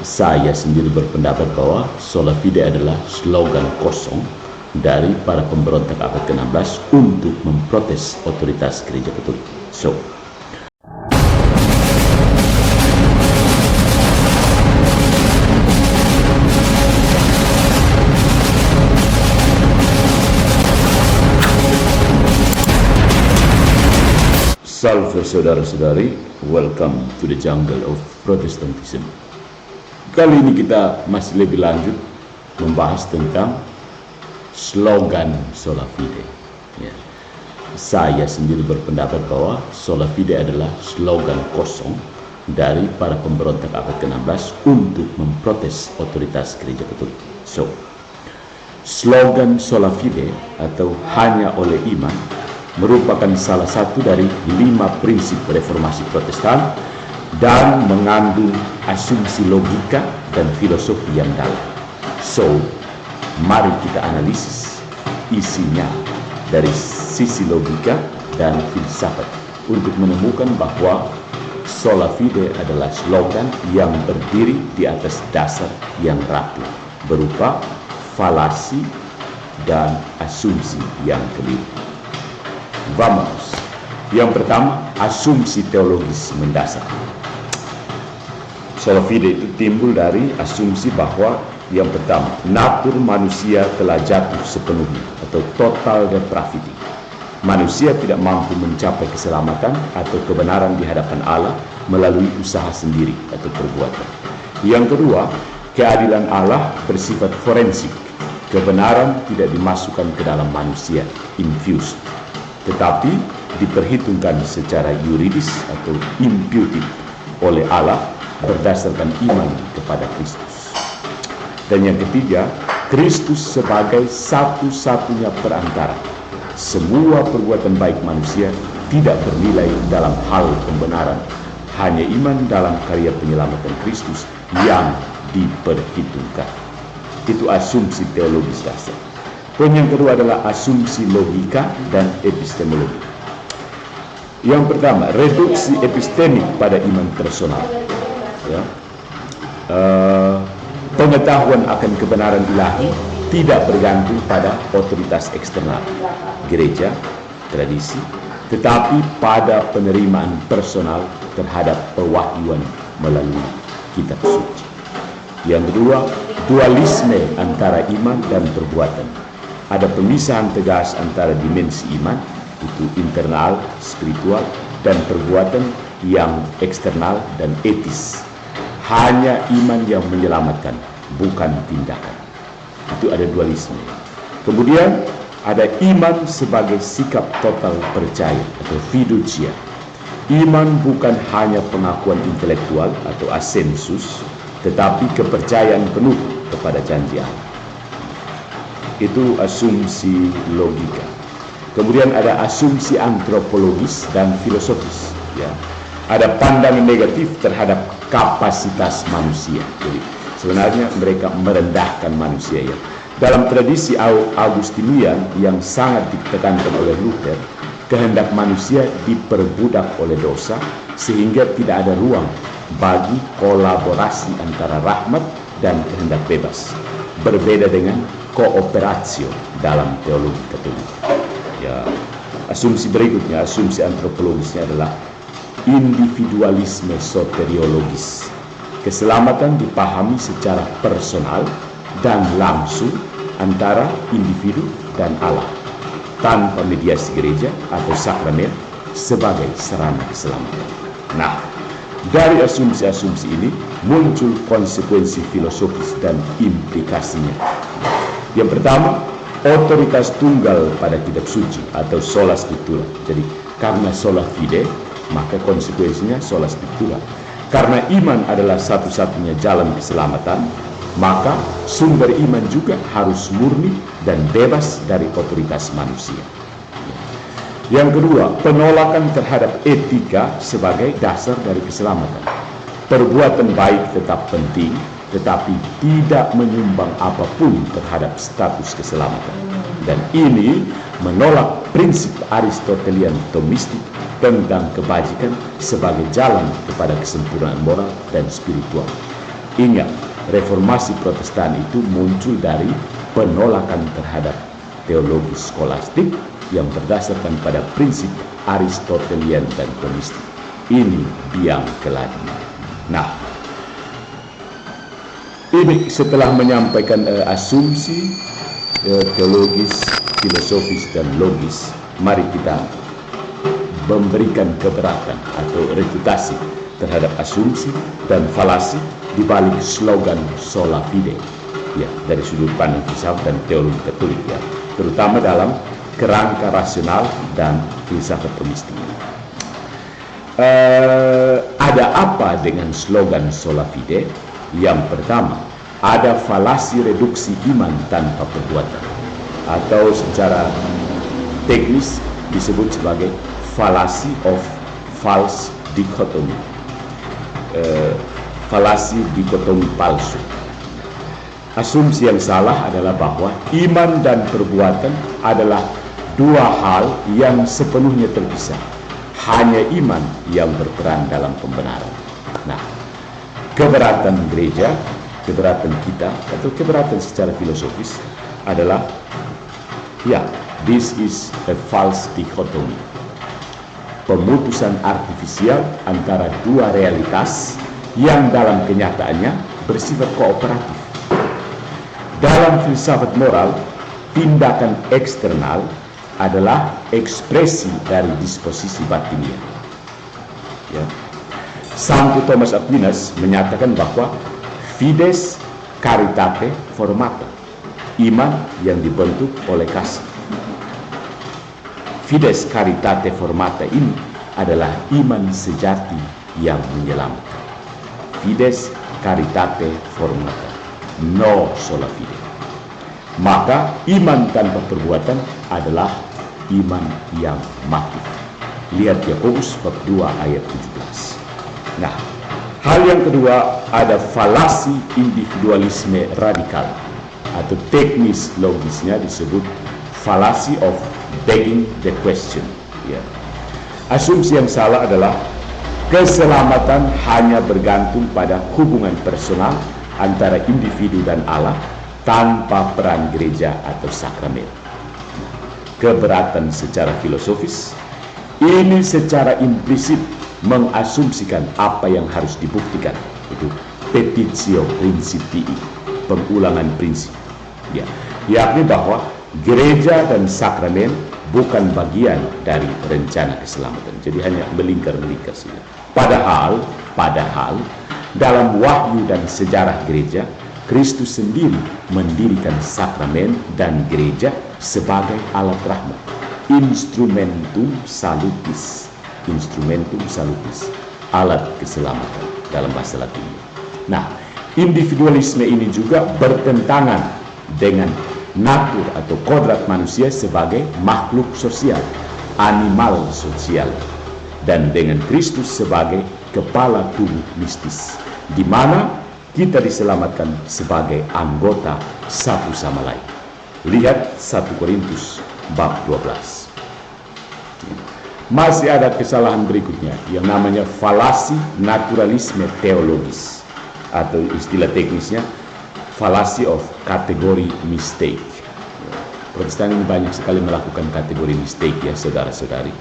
Saya sendiri berpendapat bahwa sola fide adalah slogan kosong dari para pemberontak abad ke-16 untuk memprotes otoritas gereja Katolik. Salve saudara-saudari, welcome to the jungle of Protestantism. Kali ini kita masih lebih lanjut membahas tentang slogan sola fide. Saya sendiri berpendapat bahwa sola fide adalah slogan kosong dari para pemberontak abad ke-16 untuk memprotes otoritas gereja Katolik. Slogan sola fide atau hanya oleh iman merupakan salah satu dari 5 prinsip reformasi Protestan dan mengandung asumsi logika dan filosofi yang dalam. Mari kita analisis isinya dari sisi logika dan filsafat untuk menemukan bahwa sola fide adalah slogan yang berdiri di atas dasar yang rapuh berupa falasi dan asumsi yang keliru. Vamos. Yang pertama, asumsi teologis mendasar. Sola fide itu timbul dari asumsi bahwa yang pertama, natur manusia telah jatuh sepenuhnya atau total depravity. Manusia tidak mampu mencapai keselamatan atau kebenaran di hadapan Allah melalui usaha sendiri atau perbuatan. Yang kedua, keadilan Allah bersifat forensik. Kebenaran tidak dimasukkan ke dalam manusia, infused, tetapi diperhitungkan secara yuridis atau imputed oleh Allah berdasarkan iman kepada Kristus. Dan yang ketiga, Kristus sebagai satu-satunya perantara. Semua perbuatan baik manusia tidak bernilai dalam hal pembenaran. Hanya iman dalam karya penyelamatan Kristus yang diperhitungkan. Itu asumsi teologis dasar. Poin yang kedua adalah asumsi logika dan epistemologi. Yang pertama, reduksi epistemik pada iman personal. Pengetahuan akan kebenaran ilahi tidak bergantung pada otoritas eksternal, gereja, tradisi, tetapi pada penerimaan personal terhadap pewahyuan melalui kitab suci. Yang kedua, dualisme antara iman dan perbuatan. Ada pemisahan tegas antara dimensi iman, itu internal, spiritual, dan perbuatan yang eksternal dan etis. Hanya iman yang menyelamatkan, bukan tindakan. Itu ada dualisme. Kemudian ada iman sebagai sikap total percaya atau fiducia. Iman bukan hanya pengakuan intelektual atau asensus, tetapi kepercayaan penuh kepada janji Allah. Itu asumsi logika. Kemudian ada asumsi antropologis dan filosofis. Ada pandangan negatif terhadap kapasitas manusia. Jadi sebenarnya mereka merendahkan manusia. Dalam tradisi Augustinian yang sangat ditekankan oleh Luther, kehendak manusia diperbudak oleh dosa sehingga tidak ada ruang bagi kolaborasi antara rahmat dan kehendak bebas. Berbeda dengan kooperatio dalam teologi Katolik. Asumsi berikutnya, asumsi antropologisnya adalah individualisme soteriologis. Keselamatan dipahami secara personal dan langsung antara individu dan Allah, tanpa mediasi gereja atau sakramen sebagai sarana keselamatan. Nah, dari asumsi-asumsi ini muncul konsekuensi filosofis dan implikasinya. Yang pertama, otoritas tunggal pada kitab suci atau sola scriptura. Jadi karena sola fide, maka konsekuensinya sola scriptura. Karena iman adalah satu-satunya jalan keselamatan, maka sumber iman juga harus murni dan bebas dari otoritas manusia. Yang kedua, penolakan terhadap etika sebagai dasar dari keselamatan. Perbuatan baik tetap penting, tetapi tidak menyumbang apapun terhadap status keselamatan. Dan ini menolak prinsip Aristotelian Thomistik tentang kebajikan sebagai jalan kepada kesempurnaan moral dan spiritual. Ingat, reformasi Protestan itu muncul dari penolakan terhadap teologi skolastik yang berdasarkan pada prinsip Aristotelian dan Thomistik. Ini biang keladi. Nah, ini setelah menyampaikan asumsi teologis, filosofis, dan logis, mari kita memberikan keberatan atau refutasi terhadap asumsi dan falasi di balik slogan sola fide, ya, dari sudut pandang filsafat dan teologi Katolik, ya, terutama dalam kerangka rasional dan filsafat Thomistik. Ada apa dengan slogan sola fide? Yang pertama, ada falasi reduksi iman tanpa perbuatan, atau secara teknis disebut sebagai fallacy of false dichotomy, falasi dikotomi palsu. Asumsi yang salah adalah bahwa iman dan perbuatan adalah dua hal yang sepenuhnya terpisah. Hanya iman yang berperan dalam pembenaran. Nah, keberatan gereja, keberatan kita, atau keberatan secara filosofis adalah, ya, this is a false dichotomy. Pemutusan artifisial antara dua realitas yang dalam kenyataannya bersifat kooperatif. Dalam filsafat moral, tindakan eksternal adalah ekspresi dari disposisi batinia. Ya. Santo Thomas Aquinas menyatakan bahwa fides caritate formata, iman yang dibentuk oleh kasih. Fides caritate formata ini adalah iman sejati yang menyelamatkan. Fides caritate formata, no sola fide. Maka iman tanpa perbuatan adalah iman yang mati. Lihat Yakobus bab 2 ayat 17. Nah, hal yang kedua, ada falasi individualisme radikal, atau teknis logisnya disebut fallacy of begging the question. Ya. Asumsi yang salah adalah keselamatan hanya bergantung pada hubungan personal antara individu dan Allah tanpa peran gereja atau sakramen. Keberatan secara filosofis ini secara implisit mengasumsikan apa yang harus dibuktikan, itu petitio principii, pengulangan prinsip, ya, yakni bahwa gereja dan sakramen bukan bagian dari rencana keselamatan. Jadi hanya melingkar-melingkar saja. Padahal dalam wahyu dan sejarah gereja, Kristus sendiri mendirikan sakramen dan gereja sebagai alat rahmat. Instrumentum salutis, alat keselamatan dalam bahasa Latin. Nah, individualisme ini juga bertentangan dengan natur atau kodrat manusia sebagai makhluk sosial, animal sosial, dan dengan Kristus sebagai kepala tubuh mistis, di mana kita diselamatkan sebagai anggota satu sama lain. Lihat 1 Korintus bab 12. Masih ada kesalahan berikutnya yang namanya falasi naturalisme teologis, atau istilah teknisnya fallacy of category mistake. Protestan ini banyak sekali melakukan kategori mistake, ya saudara-saudari.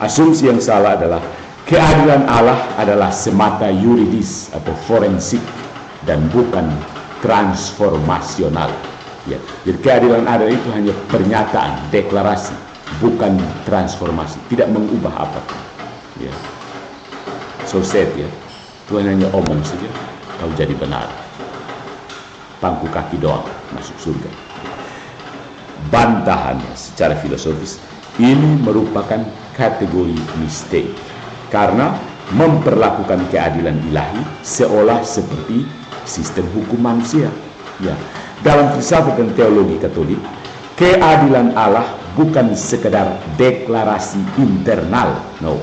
Asumsi yang salah adalah keadilan Allah adalah semata yuridis atau forensik dan bukan transformasional. Ya, jadi keadilan Allah itu hanya pernyataan, deklarasi, bukan transformasi, tidak mengubah apapun. Ya, so sad, ya, Tuhan hanya omong saja, kau jadi benar. Pangku kaki doang masuk surga. Bantahannya secara filosofis, ini merupakan kategori mistake karena memperlakukan keadilan ilahi seolah seperti sistem hukum manusia. Ya, dalam filsafat dan teologi Katolik, keadilan Allah bukan sekedar deklarasi internal, no,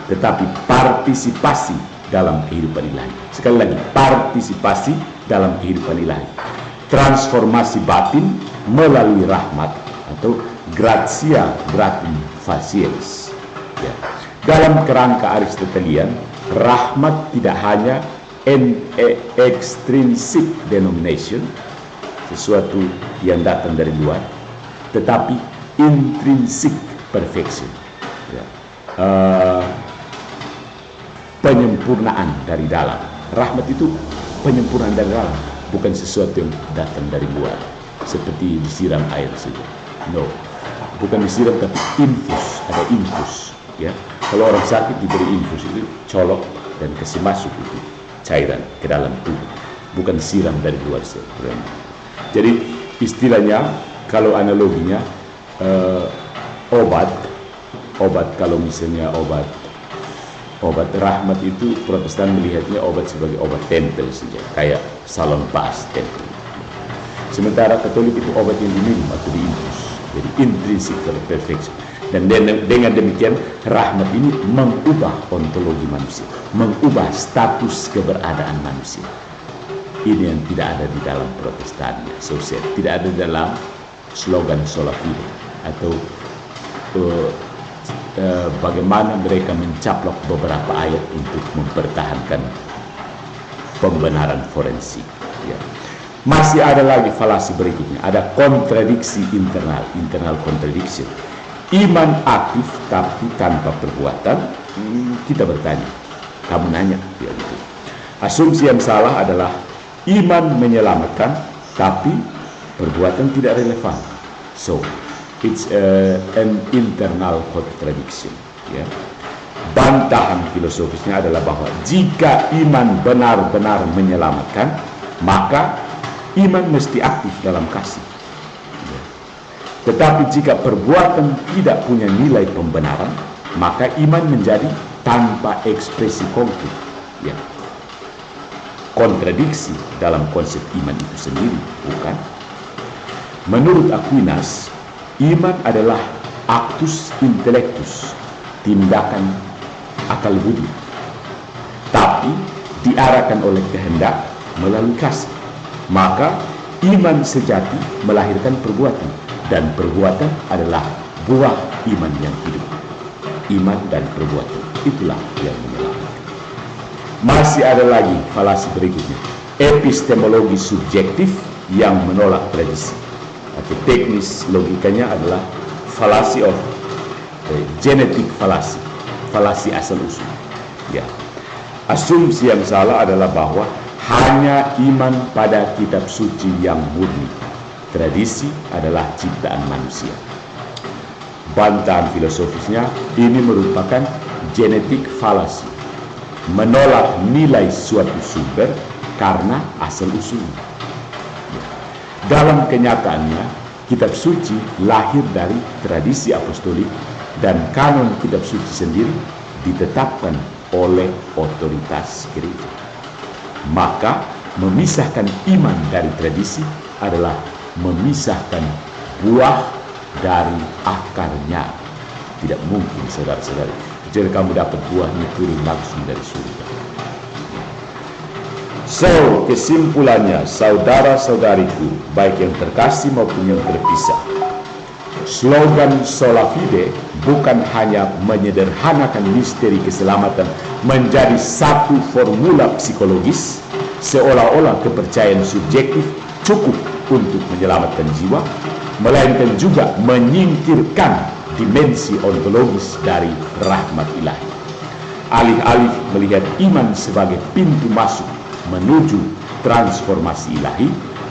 tetapi partisipasi dalam kehidupan ilahi. Sekali lagi, partisipasi dalam kehidupan ilahi. Transformasi batin melalui rahmat atau gratia gratum faciens. Ya. Dalam kerangka Aristotelian, rahmat tidak hanya extrinsic denomination, sesuatu yang datang dari luar, tetapi intrinsic perfection, ya. Penyempurnaan dari dalam. Rahmat itu penyempurnaan dari dalam, bukan sesuatu yang datang dari luar, seperti disiram air saja. No, bukan disiram tapi infus, ada infus, ya. Kalau orang sakit diberi infus, itu colok dan kasih masuk itu cairan ke dalam tubuh, bukan siram dari luar saja. Jadi istilahnya, kalau analoginya, obat kalau misalnya obat rahmat itu Protestan melihatnya obat sebagai obat tempel saja, kayak salon pas tempel. Sementara Katolik itu obat yang diminum atau diinfus, jadi intrinsic perfection. Dan dengan demikian rahmat ini mengubah ontologi manusia, mengubah status keberadaan manusia. Ini yang tidak ada di dalam Protestan, sosial, tidak ada di dalam slogan sola fide, atau bagaimana mereka mencaplok beberapa ayat untuk mempertahankan pembenaran forensik, ya. Masih ada lagi falasi berikutnya, ada kontradiksi internal contradiction. Iman aktif tapi tanpa perbuatan. Kita bertanya, kamu nanya, ya gitu. Asumsi yang salah adalah iman menyelamatkan tapi perbuatan tidak relevan. So it's an internal contradiction, ya. Bantahan filosofisnya adalah bahwa jika iman benar-benar menyelamatkan, maka iman mesti aktif dalam kasih, ya. Tetapi jika perbuatan tidak punya nilai pembenaran, maka iman menjadi tanpa ekspresi konkret, ya. Kontradiksi dalam konsep iman itu sendiri, bukan? Menurut Aquinas, iman adalah actus intellectus, tindakan akal budi, tapi diarahkan oleh kehendak melalui kasih. Maka iman sejati melahirkan perbuatan, dan perbuatan adalah buah iman yang hidup. Iman dan perbuatan, itulah yang menyelamatkan. Masih ada lagi falasi berikutnya, epistemologi subjektif yang menolak tradisi, atau teknis logikanya adalah fallacy of genetic fallacy, falasi asal usul, ya. Asumsi yang salah adalah bahwa hanya iman pada kitab suci yang murni, tradisi adalah ciptaan manusia. Bantahan filosofisnya, ini merupakan genetic fallacy, menolak nilai suatu sumber karena asal usulnya. Dalam kenyataannya, kitab suci lahir dari tradisi apostolik, dan kanon kitab suci sendiri ditetapkan oleh otoritas gereja. Maka memisahkan iman dari tradisi adalah memisahkan buah dari akarnya. Tidak mungkin, saudara-saudari, jadi kamu dapat buahnya turun langsung dari surga. So, kesimpulannya, saudara-saudariku, baik yang terkasih maupun yang terpisah, slogan sola fide bukan hanya menyederhanakan misteri keselamatan menjadi satu formula psikologis, seolah-olah kepercayaan subjektif cukup untuk menyelamatkan jiwa, melainkan juga menyingkirkan dimensi ontologis dari rahmat ilahi. Alih-alih melihat iman sebagai pintu masuk menuju transformasi ilahi,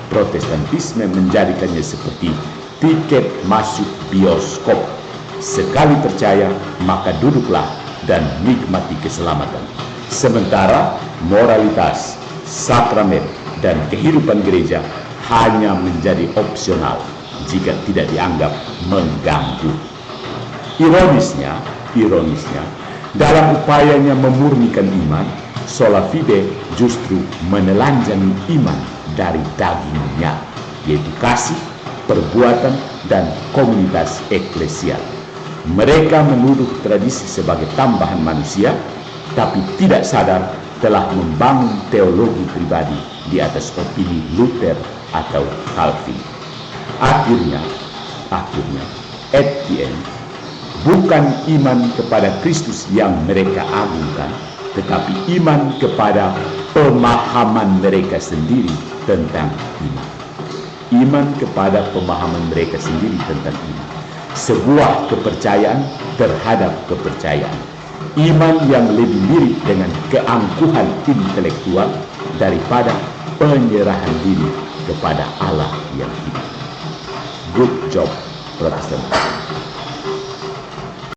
Protestantisme menjadikannya seperti tiket masuk bioskop. Sekali percaya, maka duduklah dan nikmati keselamatan. Sementara moralitas, sakramen, dan kehidupan gereja hanya menjadi opsional jika tidak dianggap mengganggu. Ironisnya, dalam upayanya memurnikan iman, sola fide justru menelanjangi iman dari dagingnya, yaitu kasih, perbuatan, dan komunitas eklesial. Mereka menuduh tradisi sebagai tambahan manusia, tapi tidak sadar telah membangun teologi pribadi di atas opini Luther atau Calvin. Akhirnya, at the end, bukan iman kepada Kristus yang mereka agungkan, tetapi iman kepada pemahaman mereka sendiri tentang iman. Iman kepada pemahaman mereka sendiri tentang iman. Sebuah kepercayaan terhadap kepercayaan. Iman yang lebih mirip dengan keangkuhan intelektual daripada penyerahan diri kepada Allah yang hidup. Good job, Protestant.